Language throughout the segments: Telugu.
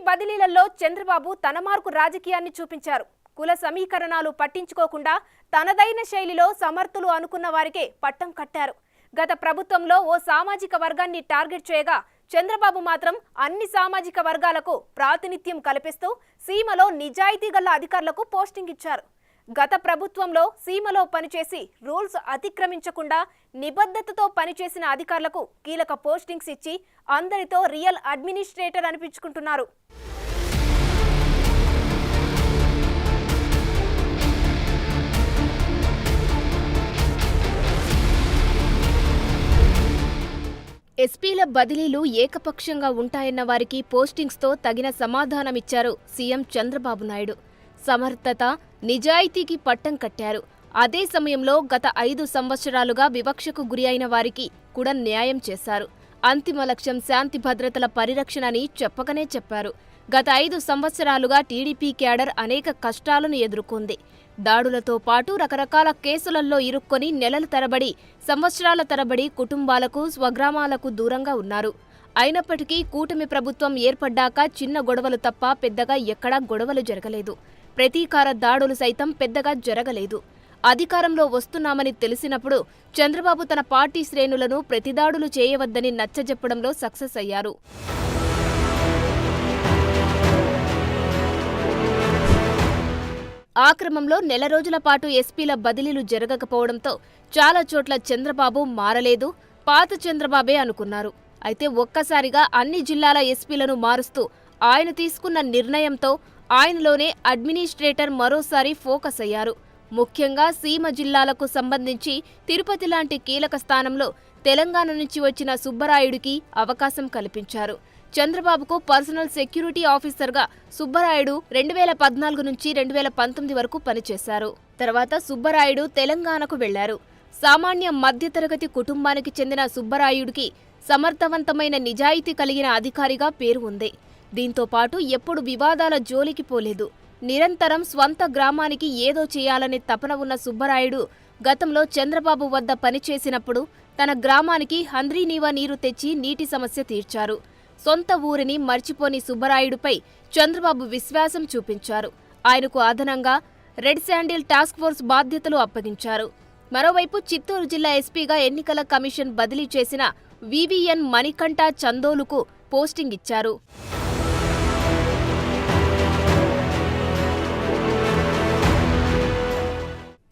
బదిలీలలో చంద్రబాబు తన మార్కు రాజకీయాన్ని చూపించారు. కుల సమీకరణాలు పట్టించుకోకుండా తనదైన శైలిలో సమర్థులు అనుకున్న వారికే పట్టం కట్టారు. గత ప్రభుత్వంలో ఓ సామాజిక వర్గాన్ని టార్గెట్ చేయగా చంద్రబాబు మాత్రం అన్ని సామాజిక వర్గాలకు ప్రాతినిధ్యం కల్పిస్తూ సీమలో నిజాయితీ గల అధికారులకు పోస్టింగ్ ఇచ్చారు. గత ప్రభుత్వంలో సీమలో పనిచేసి రూల్స్ అతిక్రమించకుండా నిబద్ధతతో పనిచేసిన అధికారులకు కీలక పోస్టింగ్స్ ఇచ్చి అందరితో రియల్ అడ్మినిస్ట్రేటర్ అనిపించుకుంటున్నారు. ఎస్పీల బదిలీలు ఏకపక్షంగా ఉంటాయన్న వారికి పోస్టింగ్స్తో తగిన సమాధానమిచ్చారు సీఎం చంద్రబాబు నాయుడు. సమర్థత, నిజాయితీకి పట్టం కట్టారు. అదే సమయంలో గత 5 సంవత్సరాలుగా వివక్షకు గురి అయిన వారికి కూడా న్యాయం చేశారు. అంతిమ లక్ష్యం శాంతి భద్రతల పరిరక్షణ అని చెప్పకనే చెప్పారు. గత 5 సంవత్సరాలుగా టీడీపీ క్యాడర్ అనేక కష్టాలను ఎదుర్కొంది. దాడులతో పాటు రకరకాల కేసులలో ఇరుక్కొని నెలల తరబడి, సంవత్సరాల తరబడి కుటుంబాలకు, స్వగ్రామాలకు దూరంగా ఉన్నారు. అయినప్పటికీ కూటమి ప్రభుత్వం ఏర్పడ్డాక చిన్న గొడవలు తప్ప పెద్దగా ఎక్కడా గొడవలు జరగలేదు. ప్రతీకార దాడులు సైతం పెద్దగా జరగలేదు. అధికారంలో వస్తున్నామని తెలిసినప్పుడు చంద్రబాబు తన పార్టీ శ్రేణులను ప్రతిదాడులు చేయవద్దని నచ్చజెప్పడంలో సక్సెస్ అయ్యారు. ఆ క్రమంలో నెల రోజుల పాటు ఎస్పీల బదిలీలు జరగకపోవడంతో చాలా చోట్ల చంద్రబాబు మారలేదు, పాత చంద్రబాబే అనుకున్నారు. అయితే ఒక్కసారిగా అన్ని జిల్లాల ఎస్పీలను మారుస్తూ ఆయన తీసుకున్న నిర్ణయంతో ఆయనలోనే అడ్మినిస్ట్రేటర్ మరోసారి ఫోకస్ అయ్యారు. ముఖ్యంగా సీమ జిల్లాలకు సంబంధించి తిరుపతి లాంటి కీలక స్థానంలో తెలంగాణ నుంచి వచ్చిన సుబ్బరాయుడికి అవకాశం కల్పించారు. చంద్రబాబుకు పర్సనల్ సెక్యూరిటీ ఆఫీసర్గా సుబ్బరాయుడు 2014 నుంచి 2019 వరకు పనిచేశారు. తర్వాత సుబ్బరాయుడు తెలంగాణకు వెళ్లారు. సామాన్య మధ్యతరగతి కుటుంబానికి చెందిన సుబ్బరాయుడికి సమర్థవంతమైన నిజాయితీ కలిగిన అధికారిగా పేరు ఉంది. దీంతో పాటు ఎప్పుడు వివాదాల జోలికి పోలేదు. నిరంతరం స్వంత గ్రామానికి ఏదో చేయాలనే తపన ఉన్న సుబ్బరాయుడు గతంలో చంద్రబాబు వద్ద పనిచేసినప్పుడు తన గ్రామానికి హంద్రీనీవా నీరు తెచ్చి నీటి సమస్య తీర్చారు. సొంత ఊరిని మర్చిపోని సుబ్బరాయుడుపై చంద్రబాబు విశ్వాసం చూపించారు. ఆయనకు అదనంగా రెడ్ శాండిల్ టాస్క్ ఫోర్స్ బాధ్యతలు అప్పగించారు. మరోవైపు చిత్తూరు జిల్లా ఎస్పీగా ఎన్నికల కమిషన్ బదిలీ చేసిన వివిఎన్ మణికంఠ చందోలుకు పోస్టింగ్ ఇచ్చారు.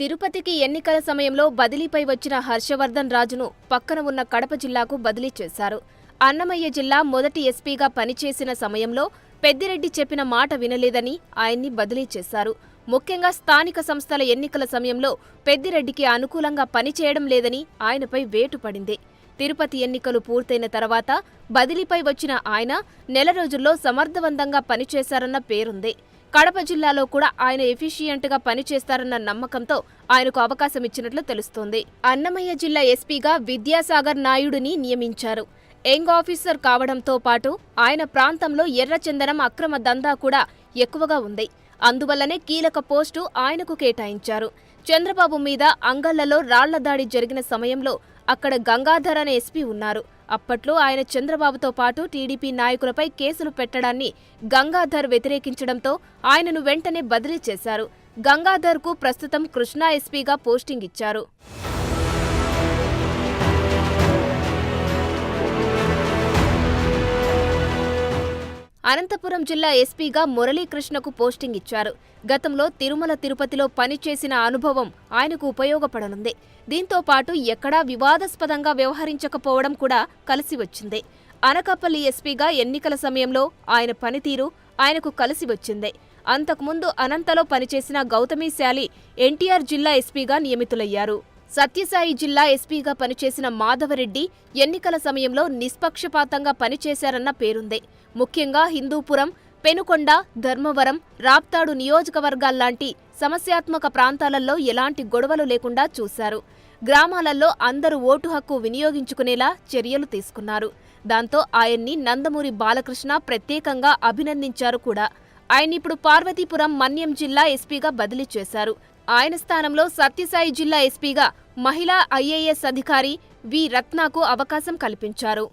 తిరుపతికి ఎన్నికల సమయంలో బదిలీపై వచ్చిన హర్షవర్ధన్ రాజును పక్కన ఉన్న కడప జిల్లాకు బదిలీ చేశారు. అన్నమయ్య జిల్లా మొదటి ఎస్పీగా పనిచేసిన సమయంలో పెద్దిరెడ్డి చెప్పిన మాట వినలేదని ఆయన్ని బదిలీ చేశారు. ముఖ్యంగా స్థానిక సంస్థల ఎన్నికల సమయంలో పెద్దిరెడ్డికి అనుకూలంగా పనిచేయడం లేదని ఆయనపై వేటు పడింది. తిరుపతి ఎన్నికలు పూర్తయిన తర్వాత బదిలీపై వచ్చిన ఆయన నెల రోజుల్లో సమర్థవంతంగా పనిచేశారన్న పేరుంది. కడప జిల్లాలో కూడా ఆయన ఎఫిషియెంట్గా పనిచేస్తారన్న నమ్మకంతో ఆయనకు అవకాశం ఇచ్చినట్లు తెలుస్తోంది. అన్నమయ్య జిల్లా ఎస్పీగా విద్యాసాగర్ నాయుడుని నియమించారు. యంగ్ ఆఫీసర్ కావడంతో పాటు ఆయన ప్రాంతంలో ఎర్రచందనం అక్రమ దందా కూడా ఎక్కువగా ఉంది. అందువల్లనే కీలక పోస్టు ఆయనకు కేటాయించారు. చంద్రబాబు మీద అంగళ్లలో రాళ్ల దాడి జరిగిన సమయంలో అక్కడ గంగాధర్ అనే ఎస్పీ ఉన్నారు. అప్పట్లో ఆయన చంద్రబాబుతో పాటు టీడీపీ నాయకులపై కేసులు పెట్టడాన్ని గంగాధర్ వ్యతిరేకించడంతో ఆయనను వెంటనే బదిలీ చేశారు. గంగాధర్కు ప్రస్తుతం కృష్ణా ఎస్పీగా పోస్టింగ్ ఇచ్చారు. అనంతపురం జిల్లా ఎస్పీగా మురళీకృష్ణకు పోస్టింగ్ ఇచ్చారు. గతంలో తిరుమల తిరుపతిలో పనిచేసిన అనుభవం ఆయనకు ఉపయోగపడనుంది. దీంతో పాటు ఎక్కడా వివాదాస్పదంగా వ్యవహరించకపోవడం కూడా కలిసి వచ్చింది. అనకాపల్లి ఎస్పీగా ఎన్నికల సమయంలో ఆయన పనితీరు ఆయనకు కలిసి వచ్చింది. అంతకుముందు అనంతలో పనిచేసిన గౌతమి శాలి ఎన్టీఆర్ జిల్లా ఎస్పీగా నియమితులయ్యారు. సత్యసాయి జిల్లా ఎస్పీగా పనిచేసిన మాధవరెడ్డి ఎన్నికల సమయంలో నిష్పక్షపాతంగా పనిచేశారన్న పేరుంది. ముఖ్యంగా హిందూపురం, పెనుకొండ, ధర్మవరం, రాప్తాడు నియోజకవర్గాల్లాంటి సమస్యాత్మక ప్రాంతాలలో ఎలాంటి గొడవలు లేకుండా చూశారు. గ్రామాలలో అందరూ ఓటు హక్కు వినియోగించుకునేలా చర్యలు తీసుకున్నారు. దాంతో ఆయన్ని నందమూరి బాలకృష్ణ ప్రత్యేకంగా అభినందించారు కూడా. ఆయన్నిప్పుడు పార్వతీపురం, మన్యం జిల్లా ఎస్పీగా బదిలీ చేశారు. ఆయన స్థానంలో సత్యసాయి జిల్లా ఎస్పీగా మహిళా ఐఏఎస్ అధికారి వి రత్నాకు అవకాశం కల్పించారు.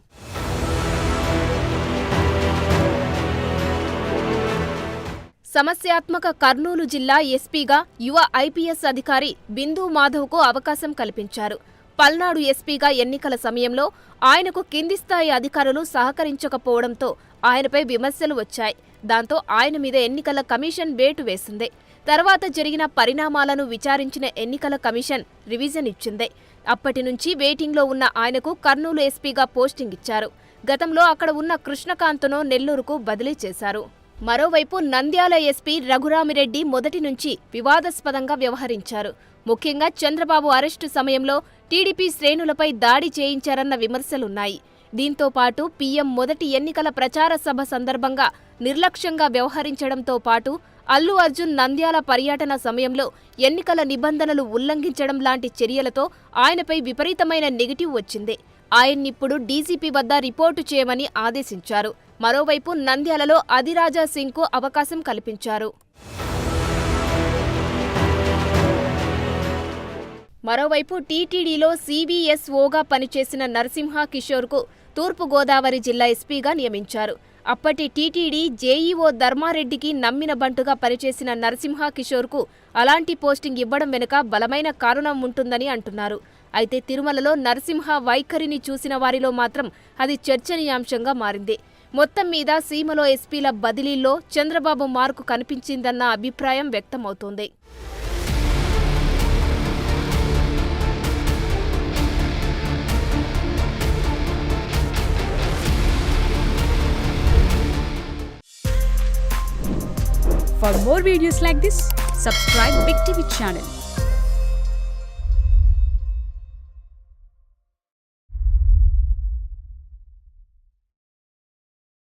సమస్యాత్మక కర్నూలు జిల్లా ఎస్పీగా యువ ఐపీఎస్ అధికారి బిందు మాధవ్కు అవకాశం కల్పించారు. పల్నాడు ఎస్పీగా ఎన్నికల సమయంలో ఆయనకు కింది స్థాయి అధికారులు సహకరించకపోవడంతో ఆయనపై విమర్శలు వచ్చాయి. దాంతో ఆయన మీద ఎన్నికల కమిషన్ వేటు వేసింది. తర్వాత జరిగిన పరిణామాలను విచారించిన ఎన్నికల కమిషన్ రివిజన్ ఇచ్చింది. అప్పటి నుంచి వెయిటింగ్లో ఉన్న ఆయనకు కర్నూలు ఎస్పీగా పోస్టింగ్ ఇచ్చారు. గతంలో అక్కడ ఉన్న కృష్ణకాంత్ను నెల్లూరుకు బదిలీ చేశారు. మరోవైపు నంద్యాల ఎస్పీ రఘురామిరెడ్డి మొదటి నుంచి వివాదాస్పదంగా వ్యవహరించారు. ముఖ్యంగా చంద్రబాబు అరెస్టు సమయంలో టీడీపీ శ్రేణులపై దాడి చేయించారన్న విమర్శలున్నాయి. దీంతో పాటు పీఎం మొదటి ఎన్నికల ప్రచార సభ సందర్భంగా నిర్లక్ష్యంగా వ్యవహరించడంతో పాటు అల్లు అర్జున్ నంద్యాల పర్యటన సమయంలో ఎన్నికల నిబంధనలు ఉల్లంఘించడం లాంటి చర్యలతో ఆయనపై విపరీతమైన నెగిటివ్ వచ్చింది. ఆయన్నిప్పుడు డీజీపీ వద్ద రిపోర్టు చేయమని ఆదేశించారు. మరోవైపు నంద్యాలలో అదిరాజా సింగ్కు అవకాశం కల్పించారు. మరోవైపు టీటీడీలో సీవీఎస్ఓగా పనిచేసిన నరసింహ కిషోర్కు తూర్పుగోదావరి జిల్లా ఎస్పీగా నియమించారు. అప్పటి టీటీడీ జేఈఓ ధర్మారెడ్డికి నమ్మిన బంటుగా పనిచేసిన నరసింహ కిషోర్కు అలాంటి పోస్టింగ్ ఇవ్వడం వెనుక బలమైన కారణం ఉంటుందని అంటున్నారు. అయితే తిరుమలలో నరసింహ వైఖరిని చూసిన వారిలో మాత్రం అది చర్చనీయాంశంగా మారింది. మొత్తం మీద సీమలో ఎస్పీల బదిలీల్లో చంద్రబాబు మార్కు కనిపించిందన్న అభిప్రాయం వ్యక్తమవుతోంది. For more videos like this, subscribe Big TV channel.